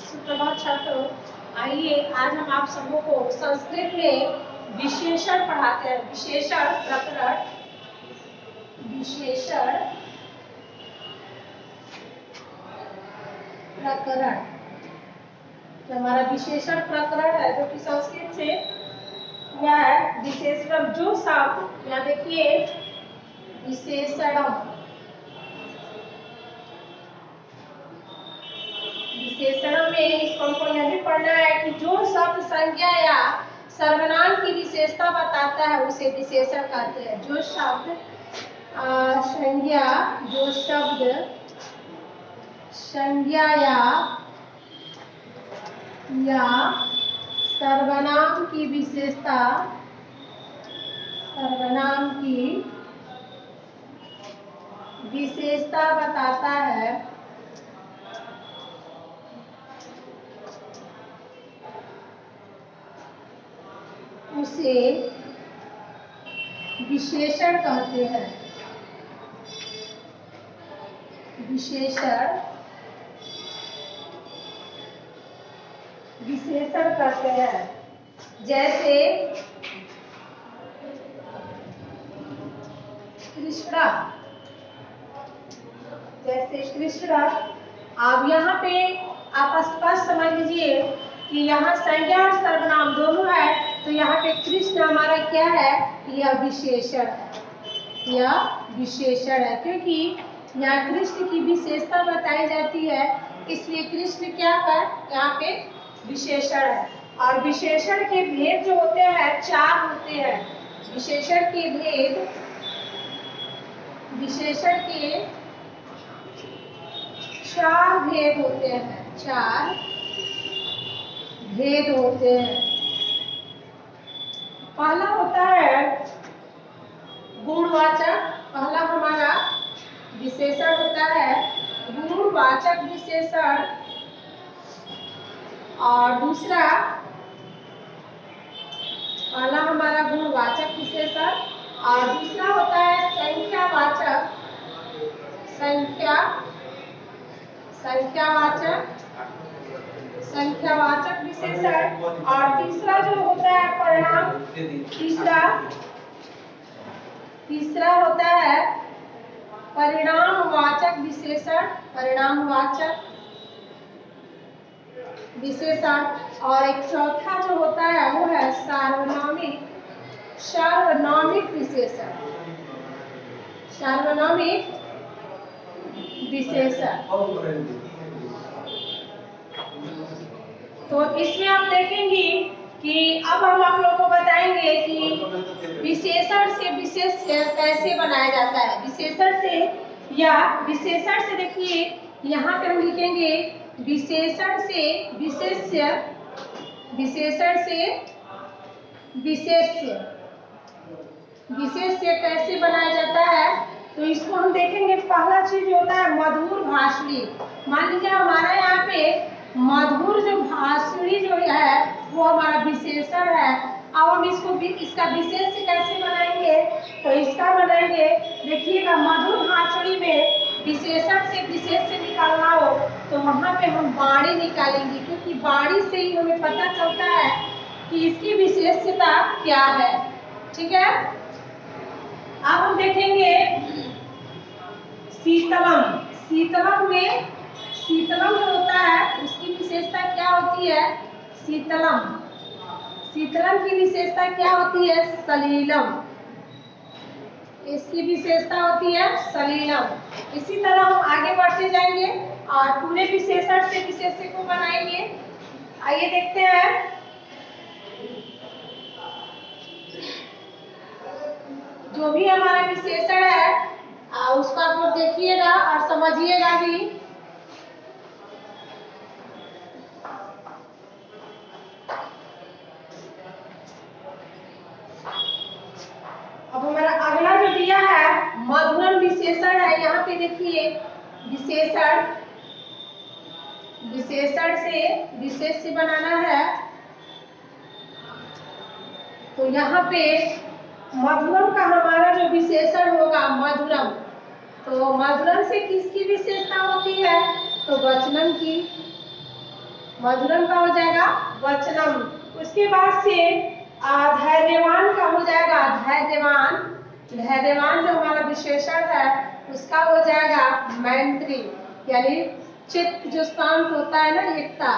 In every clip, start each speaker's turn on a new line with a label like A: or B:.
A: सुप्रभात छात्रों, आइए आज हम आप सबों को संस्कृत में विशेषण पढ़ाते हैं। विशेषण प्रकरण, विशेषण प्रकरण जो हमारा विशेषण प्रकरण है, जो कि संस्कृत से हुआ है। विशेषण जो शब्द, यहाँ देखिए विशेषणम, विशेषण में इसको हमको यह भी पढ़ना है कि जो शब्द संज्ञा या सर्वनाम की विशेषता बताता है उसे विशेषण कहते हैं। जो शब्द संज्ञा, जो शब्द संज्ञा या सर्वनाम की विशेषता, सर्वनाम की विशेषता बताता है उसे विशेषण कहते हैं। विशेषण कहते हैं। जैसे कृष्णा, अब यहाँ पे आप स्पष्ट समझ लीजिए कि यहाँ संज्ञा और सर्वनाम दोनों है, तो यहाँ पे कृष्ण हमारा क्या है, यह विशेषण है। यह विशेषण है क्योंकि यहाँ कृष्ण की विशेषता बताई जाती है, इसलिए कृष्ण क्या है, यहाँ पे विशेषण है। और विशेषण के भेद जो होते हैं चार होते हैं। विशेषण के भेद, विशेषण के चार भेद होते हैं, चार भेद होते हैं। पहला होता है गुणवाचक, पहला हमारा विशेषण होता है गुणवाचक विशेषण, और दूसरा, पहला हमारा गुणवाचक विशेषण और दूसरा होता है संख्यावाचक, संख्यावाचक विशेषण, और तीसरा जो होता है परिणाम, तीसरा होता है परिणामवाचक विशेषण, परिणामवाचक विशेषण, और एक चौथा जो होता है वो है सार्वनामिक विशेषण, सार्वनामिक विशेषण। तो इसमें आप देखेंगे कि अब हम आप लोगों को बताएंगे कि विशेषण से विशेष्य कैसे बनाया जाता है। विशेषण से या विशेषण से, देखिए यहाँ पे हम लिखेंगे विशेषण से विशेष्य, विशेषण से विशेष्य, विशेष्य कैसे बनाया जाता है, तो इसको हम देखेंगे। पहला चीज होता है मधुर भाषणी। मान लीजिए हमारा यहाँ पे मधुर जो भाषणी जो है वो हमारा विशेषण है। अब हम इसका विशेष्य कैसे बनाएंगे, तो इसका बनाएंगे, देखिएगा मधुर भाषणी में विशेषण से विशेष्य निकालना हो तो वहां पे हम वाणी निकालेंगे, क्योंकि वाणी से ही हमें पता चलता है कि इसकी विशेषता क्या है। ठीक है, अब हम देखेंगे शीतलम। शीतलम जो होता है उसकी विशेषता क्या होती है, शीतलम की विशेषता क्या होती है, सलीलम, इसकी विशेषता होती है सलीलम। इसी तरह हम आगे बढ़ते जाएंगे और पूरे विशेषण से विशेष्य को बनाएंगे। आइए देखते हैं। जो भी हमारा विशेषण है उसको आप लोग देखिएगा और समझिएगा भी। अब हमारा अगला जो दिया है मधुरम विशेषण है। यहाँ पे देखिए विशेषण से विशेष्य बनाना है, तो यहाँ पे मधुरम का हमारा जो विशेषण होगा मधुरम, तो मधुरम से किसकी विशेषता होती है, तो वचनम की। मधुरम का हो जाएगा वचनम। उसके बाद से धैर्यवान का हो जाएगा धैर्यवान। धैर्यवान जो हमारा विशेषण है उसका हो जाएगा मैत्री, यानी चित्त जो शांत होता है ना, एकता,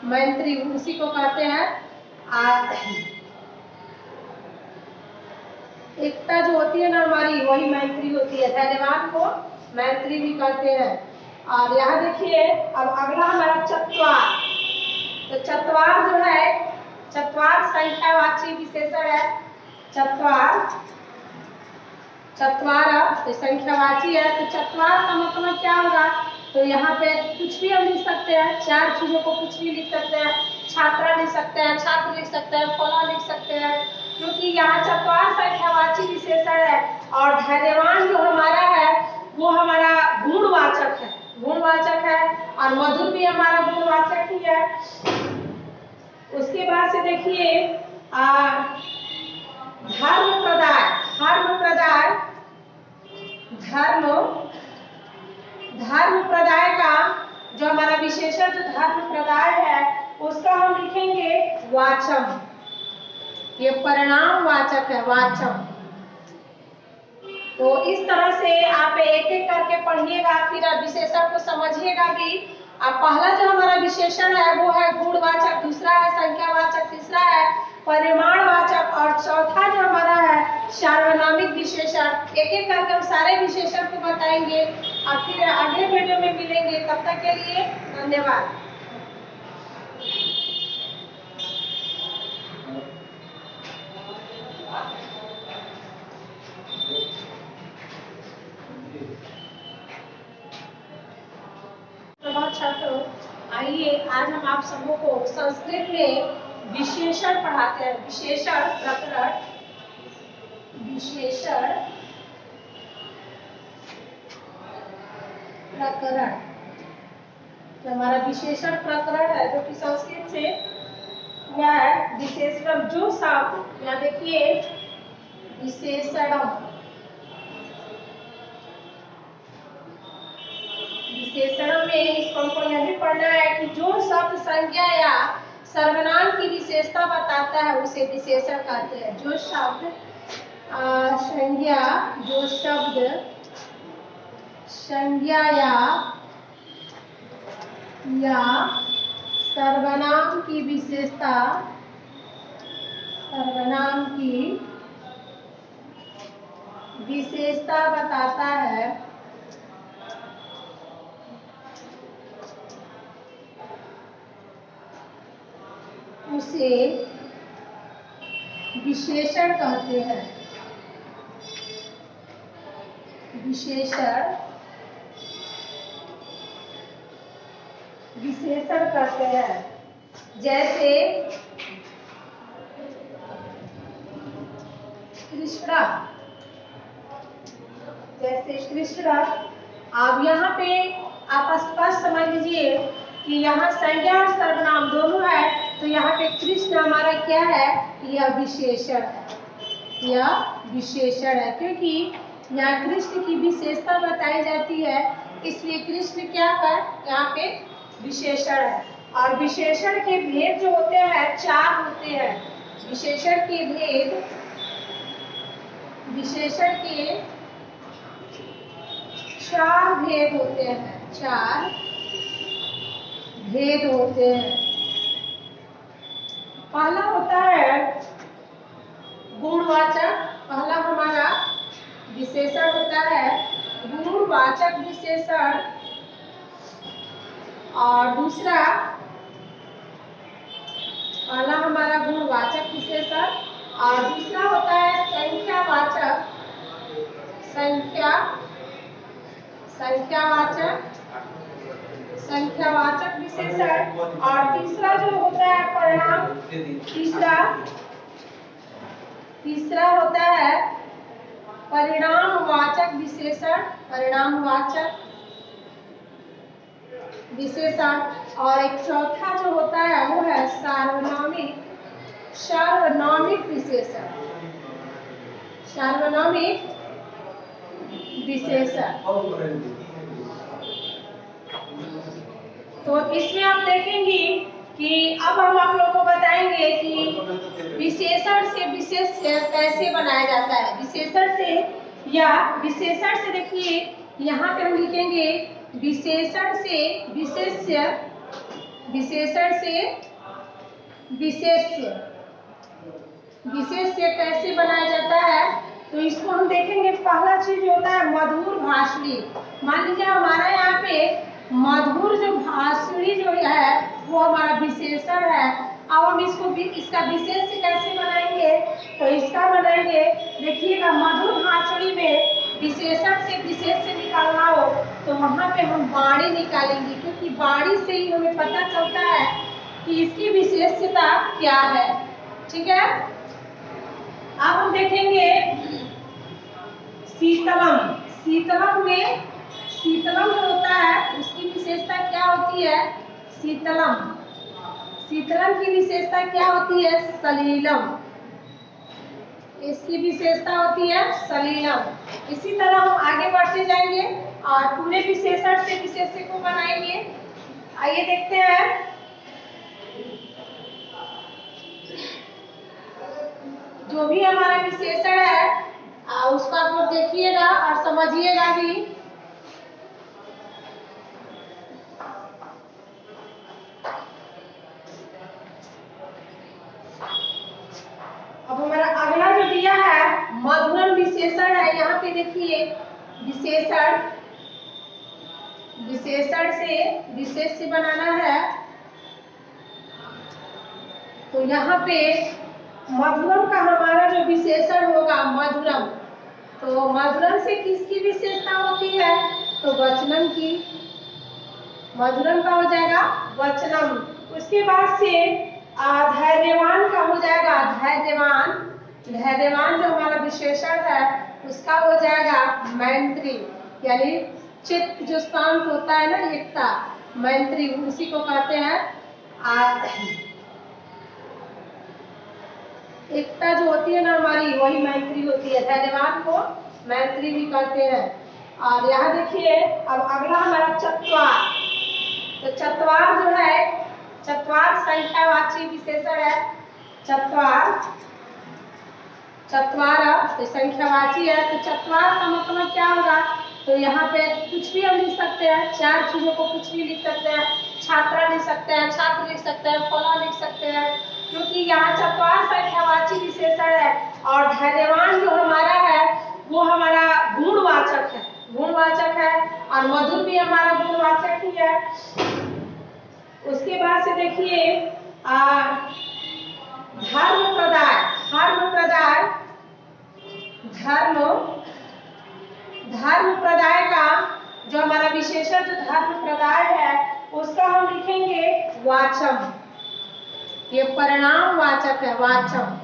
A: मैत्री, उसी को कहते हैं। एकता जो होती है ना हमारी, वही मैत्री होती है। धैर्यवान को मैत्री भी कहते हैं। और यहाँ देखिए अब अगला हमारा चत्वार। तो चत्वार जो है, चत्वार संख्यावाची विशेषण है। चत्वार, चत्वार तो संख्यावाची है, तो चत्वार का मतलब क्या होगा? तो यहाँ पे कुछ भी हम लिख सकते हैं, चार चीजों को कुछ भी लिख सकते हैं। छात्रा लिख सकते हैं, छात्र लिख सकते हैं, फला लिख सकते हैं, क्योंकि यहाँ चत्वार संख्यावाची विशेषण है। और धैर्यवान जो हमारा है वो हमारा गुणवाचक है, गुणवाचक है। और मधुर भी हमारा गुणवाचक ही है। उसके बाद से देखिए धर्म प्रदाय, धर्म प्रदाय, धर्म प्रदाय का जो हमारा विशेषण जो धर्म प्रदाय है उसका हम लिखेंगे वाचम। ये परिणाम वाचक है, वाचम। तो इस तरह से आप एक एक करके पढ़िएगा, फिर आप विशेषण को समझिएगा भी। अब पहला जो हमारा विशेषण है वो है गुणवाचक, दूसरा है संख्यावाचक, तीसरा है परिमाणवाचक, और चौथा जो हमारा है सार्वनामिक विशेषण। एक एक करके हम सारे विशेषण को बताएंगे और फिर अगले वीडियो में मिलेंगे। तब तक के लिए धन्यवाद। छात्रों, आइए आज हम आप सबों को संस्कृत में विशेषण पढ़ाते हैं। विशेषण प्रकरण, विशेषण प्रकरण, जो हमारा विशेषण प्रकरण है जो कि संस्कृत से हुआ है। विशेषण जो शब्द, यहाँ देखिए विशेषणम, विशेषण में इसको हमको यह भी पढ़ना है कि जो शब्द संज्ञा या सर्वनाम की विशेषता बताता है उसे विशेषण कहते हैं। जो शब्द संज्ञा, जो शब्द संज्ञा या सर्वनाम की विशेषता, सर्वनाम की विशेषता बताता है उसे विशेषण कहते हैं। विशेषण, विशेषण कहते हैं। जैसे कृष्णा, जैसे कृष्णा। अब यहाँ पे आप स्पष्ट समझ लीजिए कि यहाँ संज्ञा और सर्वनाम दोनों है, तो यहाँ पे कृष्ण हमारा क्या है? यह विशेषण है, यह विशेषण है, क्योंकि यहाँ कृष्ण की विशेषता बताई जाती है, इसलिए कृष्ण क्या है? यहाँ पे विशेषण है। और विशेषण के भेद जो होते हैं चार होते हैं। विशेषण के भेद, विशेषण के चार भेद होते हैं, चार भेद होते हैं। पहला होता है गुणवाचक, पहला हमारा विशेषण होता है गुणवाचक विशेषण, और दूसरा, पहला हमारा गुणवाचक विशेषण और दूसरा होता है संख्यावाचक, संख्यावाचक, संख्यावाचक विशेषण, और तीसरा जो होता है परिणाम, तीसरा होता है परिणामवाचक विशेषण, परिणामवाचक विशेषण, और एक चौथा जो होता है वो है सार्वनामिक, सार्वनामिक विशेषण, सार्वनामिक विशेषण। तो इसमें आप देखेंगे विशेषण से विशेष्य कैसे बनाया जाता है। विशेषण से या विशेषण से देखिए यहाँ पे हम लिखेंगे विशेषण से विशेष्य, विशेषण से विशेष्य, विशेष्य कैसे बनाया जाता है। तो इसको हम देखेंगे, पहला चीज होता है मधुर भाषणी। मान लीजिए हमारा यहाँ पे मधुर जो भाषणी जो है वो हमारा विशेषण है। अब हम इसका विशेष्य कैसे बनाएंगे, तो इसका बनाएंगे, देखिएगा मधुर भाषणी में विशेषण से विशेष्य निकालना हो तो वहां पे हम बाड़ी निकालेंगे, क्योंकि बाड़ी से ही हमें पता चलता है कि इसकी विशेषता क्या है। ठीक है, अब हम देखेंगे शीतलम। शीतलम में शीतलम जो होता है उसकी विशेषता क्या होती है, शीतलम। शीतलम की विशेषता क्या होती है, सलीलम। इसकी विशेषता होती है सलीलम। इसी तरह हम आगे बढ़ते जाएंगे और पूरे विशेषण से विशेष्य को बनाएंगे। आइए देखते हैं। जो भी हमारा विशेषण है उसको आप लोग देखिएगा और समझिएगा भी। अब हमारा अगला जो दिया है मधुरम विशेषण है। यहाँ पे देखिए विशेषण, विशेषण से विशेष्य बनाना है। तो यहाँ पे मधुरम का हमारा जो विशेषण होगा मधुरम, तो मधुरम से किसकी विशेषता होती है, तो वचनम की। मधुरम का हो जाएगा वचनम। उसके बाद से धैर्यवान का हो जाएगा धैर्यवान। धैर्यवान जो हमारा विशेषण है उसका हो जाएगा मैत्री, यानी चित्त जो शांत होता है ना, एकता, मैत्री, उसी को कहते हैं। एकता जो होती है ना हमारी, वही मैत्री होती है। धैर्यवान को मैत्री भी कहते हैं। और यहाँ देखिए अब अगला हमारा चत्वार। तो चत्वार जो है, चत्वार संख्यावाची विशेषण है। चत्वार, चत्वार तो संख्यावाची है। तो चत्वार का मतलब क्या होगा, तो यहाँ पे कुछ भी हम लिख सकते हैं, चार चीजों को कुछ भी लिख सकते हैं। छात्रा लिख सकते हैं, छात्र लिख सकते हैं, फला लिख सकते हैं, क्योंकि यहाँ चत्वार संख्यावाची विशेषण है। और धैर्यवान जो हमारा है वो हमारा गुणवाचक है, गुणवाचक है। और मधुर भी हमारा गुणवाचक ही है। उसके बाद से देखिए धर्म प्रदाय। धर्म प्रदाय, धर्म प्रदाय का जो हमारा विशेषण जो धर्म प्रदाय है उसका हम लिखेंगे वाचम। ये परिणाम वाचक है, वाचम।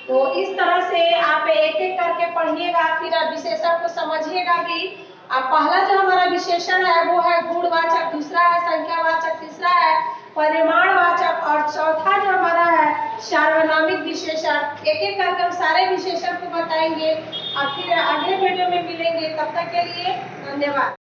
A: तो इस तरह से आप एक एक करके पढ़िएगा, फिर आप विशेषण को समझिएगा भी। अब पहला जो हमारा विशेषण है वो है गुणवाचक, दूसरा है संख्यावाचक, तीसरा है परिमाणवाचक और चौथा जो हमारा है सार्वनामिक विशेषण। एक एक करके हम सारे विशेषण को बताएंगे और फिर अगले वीडियो में मिलेंगे। तब तक के लिए धन्यवाद।